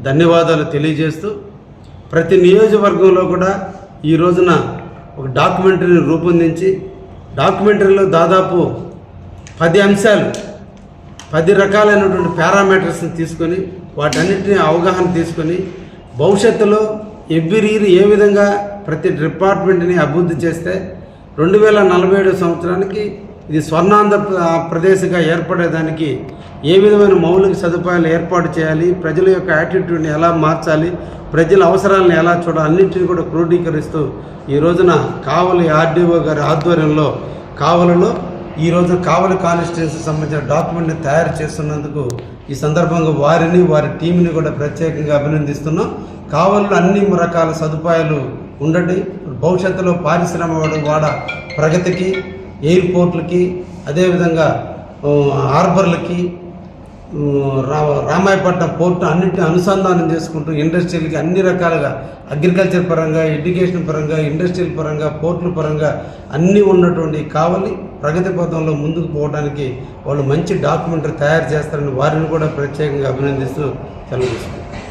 ధన్యవాదాలు తెలియజేస్తూ ప్రతి నియోజకవర్గంలో కూడా ఈ రోజున ఒక డాక్యుమెంటరీని రూపొందించి డాక్యుమెంటరీలో దాదాపు 10 అంశాలు 10 రకాలైనటువంటి పారామీటర్స్ని తీసుకొని వాటన్నిటిని అవగాహన తీసుకొని భవిష్యత్తులో ఎవ్రీ ఇయర్ ఏ విధంగా ప్రతి డిపార్ట్మెంట్ని అభివృద్ధి చేస్తే 2047 సంవత్సరానికి ఇది స్వర్ణాంధ్ర ప్రదేశ్గా ఏర్పడేదానికి ఏ విధమైన మౌలిక సదుపాయాలు ఏర్పాటు చేయాలి, ప్రజల యొక్క యాటిట్యూడ్ని ఎలా మార్చాలి, ప్రజల అవసరాలను ఎలా చూడాలి, అన్నింటినీ కూడా క్రోడీకరిస్తూ ఈ రోజున కావలి ఆర్డీఓ గారి ఆధ్వర్యంలో కావలిలో ఈ రోజు కావలి కాన్స్టిట్యున్సీకి సంబంధించిన డాక్యుమెంట్ని తయారు చేస్తున్నందుకు ఈ సందర్భంగా వారిని వారి టీంని కూడా ప్రత్యేకంగా అభినందిస్తున్నాం. కావలిలో అన్ని రకాల సదుపాయాలు ఉండండి. భవిష్యత్తులో పారిశ్రామిక ప్రగతికి, ఎయిర్పోర్ట్లకి, అదేవిధంగా హార్బర్లకి, రామాయపట్నం పోర్టు అన్నింటినీ అనుసంధానం చేసుకుంటూ ఇండస్ట్రీలకి అన్ని రకాలుగా అగ్రికల్చర్ పరంగా, ఎడ్యుకేషన్ పరంగా, ఇండస్ట్రియల్ పరంగా, పోర్టుల పరంగా అన్నీ ఉన్నటువంటి కావలి ప్రగతి పథంలో ముందుకు పోవడానికి వాళ్ళు మంచి డాక్యుమెంటరీ తయారు చేస్తారని వారిని కూడా ప్రత్యేకంగా అభినందిస్తూ సెలవు తీసుకుంటారు.